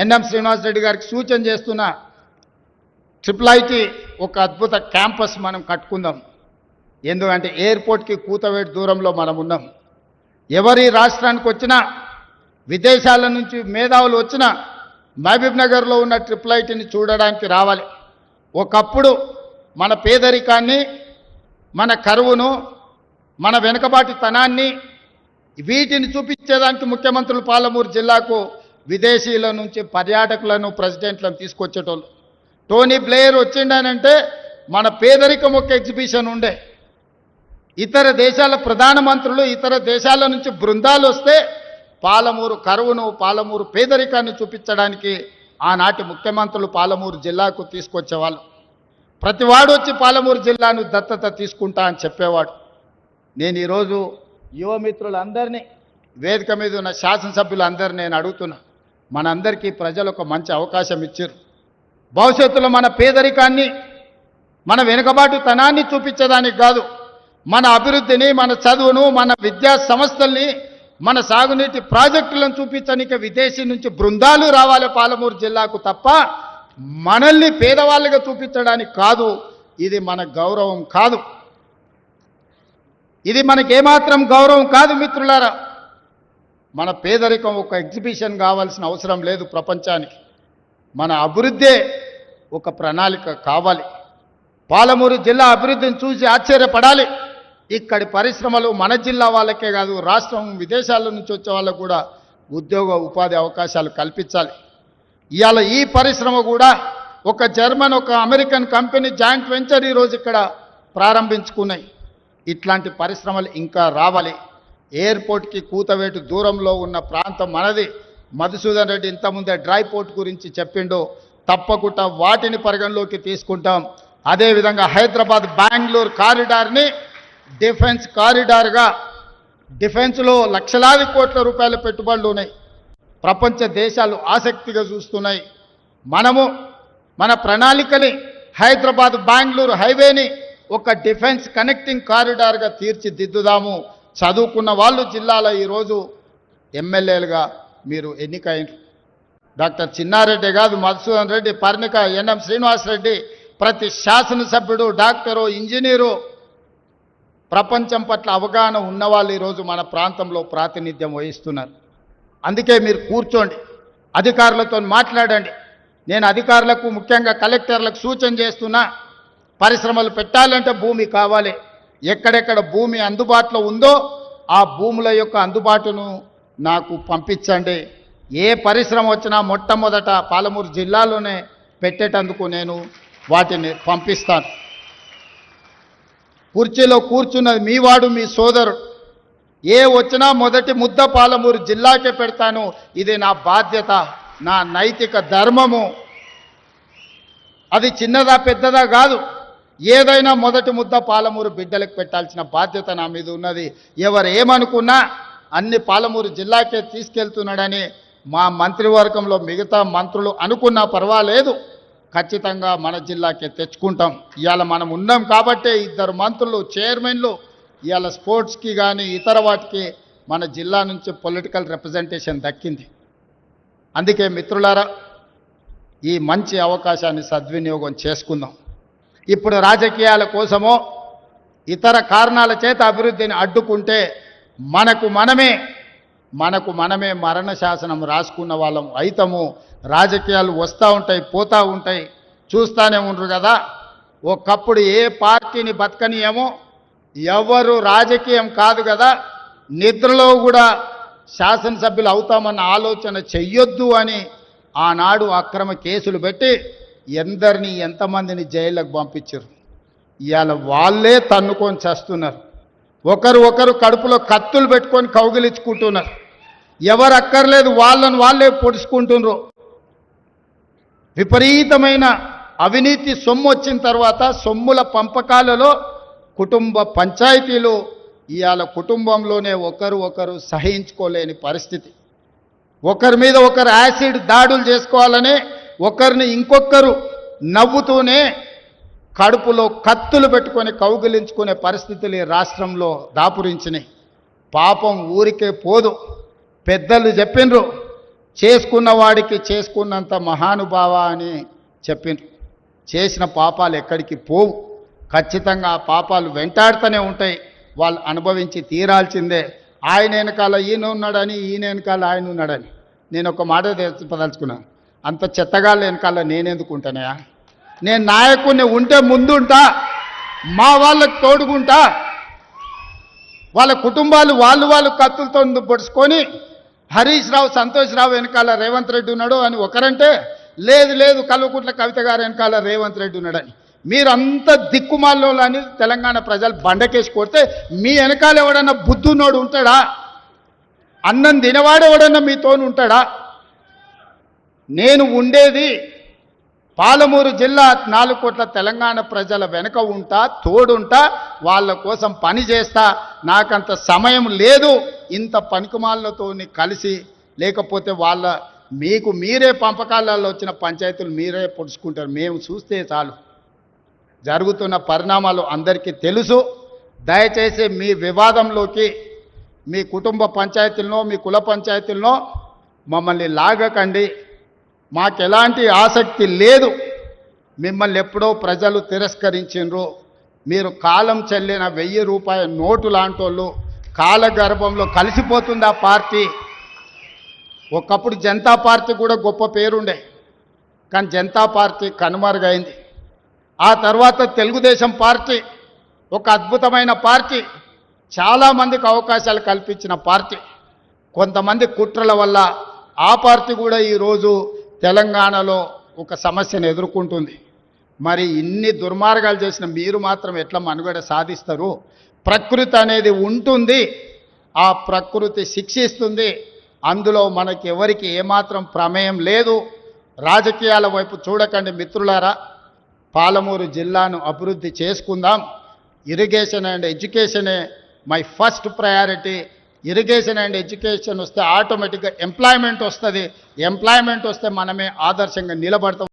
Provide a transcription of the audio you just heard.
NM Srinivasa Reddy గారికి సూచన చేస్తున్న ట్రిపుల్ ఐటీ ఒక అద్భుత క్యాంపస్ మనం కట్టుకుందాం. ఎందుకంటే ఎయిర్పోర్ట్కి కూతవేటు దూరంలో మనం ఉన్నాం. ఎవరి రాష్ట్రానికి వచ్చినా, విదేశాల నుంచి మేధావులు వచ్చినా మహబూబ్ నగర్లో ఉన్న ట్రిపుల్ ఐటీని చూడడానికి రావాలి. ఒకప్పుడు మన పేదరికాన్ని, మన కరువును, మన వెనుకబాటుతనాన్ని వీటిని చూపించేదానికి ముఖ్యమంత్రులు పాలమూరు జిల్లాకు విదేశీయుల నుంచి పర్యాటకులను, ప్రెసిడెంట్లను తీసుకొచ్చేటోళ్ళు. టోనీ బ్లేయర్ వచ్చిండనంటే మన పేదరికం ఒక ఎగ్జిబిషన్ ఉండే. ఇతర దేశాల ప్రధానమంత్రులు, ఇతర దేశాల నుంచి బృందాలు వస్తే పాలమూరు కరువును, పాలమూరు పేదరికాన్ని చూపించడానికి ఆనాటి ముఖ్యమంత్రులు పాలమూరు జిల్లాకు తీసుకొచ్చేవాళ్ళు. ప్రతివాడు వచ్చి పాలమూరు జిల్లాను దత్తత తీసుకుంటా అని చెప్పేవాడు. నేను ఈరోజు యువమిత్రులందరినీ, వేదిక మీద ఉన్న శాసనసభ్యులందరినీ నేను అడుగుతున్నా, మనందరికీ ప్రజలు ఒక మంచి అవకాశం ఇచ్చారు. భవిష్యత్తులో మన పేదరికాన్ని, మన వెనుకబాటుతనాన్ని చూపించడానికి కాదు, మన అభివృద్ధిని, మన చదువును, మన విద్యా సంస్థల్ని, మన సాగునీటి ప్రాజెక్టులను చూపించడానికి విదేశీ నుంచి బృందాలు రావాలి పాలమూరు జిల్లాకు తప్ప మనల్ని పేదవాళ్ళుగా చూపించడానికి కాదు. ఇది మన గౌరవం కాదు. ఇది మనకేమాత్రం గౌరవం కాదు మిత్రులారా. మన పేదరికం ఒక ఎగ్జిబిషన్ కావాల్సిన అవసరం లేదు ప్రపంచానికి. మన అభివృద్ధే ఒక ప్రణాళిక కావాలి. పాలమూరు జిల్లా అభివృద్ధిని చూసి ఆశ్చర్యపడాలి. ఇక్కడి పరిశ్రమలు మన జిల్లా వాళ్ళకే కాదు, రాష్ట్రం విదేశాల నుంచి వచ్చే వాళ్ళకు కూడా ఉద్యోగ ఉపాధి అవకాశాలు కల్పించాలి. ఇవాళ ఈ పరిశ్రమ కూడా ఒక జర్మన్, ఒక అమెరికన్ కంపెనీ జాయింట్ వెంచర్ ఈరోజు ఇక్కడ ప్రారంభించుకున్నాయి. ఇట్లాంటి పరిశ్రమలు ఇంకా రావాలి. ఎయిర్పోర్ట్కి కూతవేటు దూరంలో ఉన్న ప్రాంతం మనది. మధుసూదన్ రెడ్డి ఇంతకుముందే డ్రై పోర్ట్ గురించి చెప్పిండు. తప్పకుండా వాటిని పరిగణలోకి తీసుకుంటాం. అదేవిధంగా హైదరాబాద్ బెంగళూరు కారిడార్ని డిఫెన్స్ కారిడార్గా, డిఫెన్స్లో లక్షలాది కోట్ల రూపాయల పెట్టుబడులు ఉన్నాయి. ప్రపంచ దేశాలు ఆసక్తిగా చూస్తున్నాయి. మనము మన ప్రణాళికని హైదరాబాద్ బెంగళూరు హైవేని ఒక డిఫెన్స్ కనెక్టింగ్ కారిడార్గా తీర్చిదిద్దుదాము. చదువుకున్న వాళ్ళు జిల్లాలో ఈరోజు ఎమ్మెల్యేలుగా మీరు ఎన్నికైన డాక్టర్ చిన్నారెడ్డి కాదు, మధుసూదన్ రెడ్డి, పర్ణిక, ఎన్ఎం శ్రీనివాసరెడ్డి, ప్రతి శాసనసభ్యుడు, డాక్టరు, ఇంజనీరు, ప్రపంచం పట్ల అవగాహన ఉన్నవాళ్ళు ఈరోజు మన ప్రాంతంలో ప్రాతినిధ్యం వహిస్తున్నారు. అందుకే మీరు కూర్చోండి, అధికారులతో మాట్లాడండి. నేను అధికారులకు, ముఖ్యంగా కలెక్టర్లకు సూచన చేస్తున్నా, పరిశ్రమలు పెట్టాలంటే భూమి కావాలి. ఎక్కడెక్కడ భూమి అందుబాటులో ఉందో ఆ భూముల యొక్క అందుబాటును నాకు పంపించండి. ఏ పరిశ్రమ వచ్చినా మొట్టమొదట పాలమూరు జిల్లాలోనే పెట్టేటందుకు నేను వాటిని పంపిస్తాను. కుర్చీలో కూర్చున్నది మీ వాడు, మీ సోదరుడు. ఏ వచ్చినా మొదటి ముద్ద పాలమూరు జిల్లాకే పెడతాను. ఇది నా బాధ్యత, నా నైతిక ధర్మము. అది చిన్నదా పెద్దదా కాదు, ఏదైనా మొదటి ముద్ద పాలమూరు బిడ్డలకు పెట్టాల్సిన బాధ్యత నా మీద ఉన్నది. ఎవరు ఏమనుకున్నా అన్ని పాలమూరు జిల్లాకే తీసుకెళ్తున్నాడని మా మంత్రివర్గంలో మిగతా మంత్రులు అనుకున్నా పర్వాలేదు, ఖచ్చితంగా మన జిల్లాకే తెచ్చుకుంటాం. ఇవాళ మనం ఉన్నాం కాబట్టే 2 మంత్రులు, చైర్మన్లు ఇవాళ స్పోర్ట్స్కి కానీ ఇతర వాటికి మన జిల్లా నుంచి పొలిటికల్ రిప్రజెంటేషన్ దక్కింది. అందుకే మిత్రులారా, ఈ మంచి అవకాశాన్ని సద్వినియోగం చేసుకుందాం. ఇప్పుడు రాజకీయాల కోసమో ఇతర కారణాల చేత అభివృద్ధిని అడ్డుకుంటే మనకు మనమే మరణ శాసనం రాసుకున్న వాళ్ళం అయితము. రాజకీయాలు వస్తూ ఉంటాయి, పోతూ ఉంటాయి, చూస్తూనే ఉండరు కదా. ఒకప్పుడు ఏ పార్టీని బతకనియేమో, ఎవరు రాజకీయం కాదు కదా, నిద్రలో కూడా శాసనసభ్యులు అవుతామన్న ఆలోచన చెయ్యొద్దు అని ఆనాడు అక్రమ కేసులు పెట్టి ఎంతమందిని జైళ్ళకు పంపించారు. ఇవాళ వాళ్ళే తన్నుకొని చేస్తున్నారు. ఒకరు కడుపులో కత్తులు పెట్టుకొని కౌగిలించుకుంటున్నారు. ఎవరు అక్కర్లేదు, వాళ్ళే పొడుచుకుంటున్నారు. విపరీతమైన అవినీతి సొమ్ము వచ్చిన తర్వాత సొమ్ముల పంపకాలలో కుటుంబ పంచాయతీలు, ఇవాళ కుటుంబంలోనే ఒకరు సహించుకోలేని పరిస్థితి. ఒకరి మీద ఒకరు యాసిడ్ దాడులు చేసుకోవాలని ఒకరిని ఇంకొకరు నవ్వుతూనే కడుపులో కత్తులు పెట్టుకొని కౌగిలించుకునే పరిస్థితులు ఈ రాష్ట్రంలో దాపురించినాయి. పాపం ఊరికే పోదు. పెద్దలు చెప్పిండ్రు, చేసుకున్న వాడికి చేసుకున్నంత మహానుభావ అని చెప్పిండ్రు. చేసిన పాపాలు ఎక్కడికి పోవు, ఖచ్చితంగా ఆ పాపాలు వెంటాడుతూనే ఉంటాయి, వాళ్ళు అనుభవించి తీరాల్సిందే. ఆయన వెనకాల ఈయన ఉన్నాడని, ఈయన వెనకాల ఆయన ఉన్నాడని నేను ఒక మాట చెప్పదలుచుకున్నాను. అంత చెత్తగాళ్ళ వెనకాల నేనెందుకు ఉంటానయా? నేను నాయకుడిని ఉంటే ముందుంటా, మా వాళ్ళకు తోడుకుంటా. వాళ్ళ కుటుంబాలు వాళ్ళు కత్తులతో పొడుచుకొని హరీష్ రావు, సంతోష్ రావు వెనకాల రేవంత్ రెడ్డి ఉన్నాడు అని ఒకరంటే, లేదు కల్వకుంట్ల కవిత గారు వెనకాల రేవంత్ రెడ్డి ఉన్నాడని. మీరంతా దిక్కుమాలని తెలంగాణ ప్రజలు బండకేసి కొడితే మీ వెనకాల ఎవడన్నా బుద్ధున్నోడు ఉంటాడా? అన్నం తినవాడు ఎవడన్నా మీతోని ఉంటాడా? నేను ఉండేది పాలమూరు జిల్లా 4 కోట్ల తెలంగాణ ప్రజల వెనుక ఉంటా, తోడుంటా, వాళ్ళ కోసం పని చేస్తా. నాకంత సమయం లేదు ఇంత పనికిమాలతో కలిసి, లేకపోతే మీకు మీరే పంపకాలలో వచ్చిన పంచాయతీలు మీరే పొడుచుకుంటారు. మేము చూస్తే చాలు. జరుగుతున్న పరిణామాలు అందరికీ తెలుసు. దయచేసి మీ వివాదంలోకి, మీ కుటుంబ పంచాయతీలను, మీ కుల పంచాయతీలను మమ్మల్ని లాగకండి. మాకు ఎలాంటి ఆసక్తి లేదు. మిమ్మల్ని ఎప్పుడో ప్రజలు తిరస్కరించిండ్రు. మీరు కాలం చెల్లిన 1000 రూపాయల నోటు లాంటి వాళ్ళు. కాలగర్భంలో కలిసిపోతుంది ఆ పార్టీ. ఒకప్పుడు జనతా పార్టీ కూడా గొప్ప పేరుండే, కానీ జనతా పార్టీ కనుమరుగైంది. ఆ తర్వాత తెలుగుదేశం పార్టీ ఒక అద్భుతమైన పార్టీ, చాలామందికి అవకాశాలు కల్పించిన పార్టీ. కొంతమంది కుట్రల వల్ల ఆ పార్టీ కూడా ఈరోజు తెలంగాణలో ఒక సమస్యను ఎదుర్కొంటుంది. మరి ఇన్ని దుర్మార్గాలు చేసిన మీరు మాత్రం ఎట్లా మనుగడ సాధిస్తారు? ప్రకృతి అనేది ఉంటుంది, ఆ ప్రకృతి శిక్షిస్తుంది. అందులో మనకి ఎవరికి ఏమాత్రం ప్రమేయం లేదు. రాజకీయాల వైపు చూడకండి మిత్రులారా. పాలమూరు జిల్లాను అభివృద్ధి చేసుకుందాం. ఇరిగేషన్ అండ్ ఎడ్యుకేషనే my first priority. Irrigation and education వస్తే ఆటోమేటిక్గా ఎంప్లాయ్మెంట్ వస్తుంది. ఎంప్లాయ్మెంట్ వస్తే మనమే ఆదర్శంగా నిలబడతాం.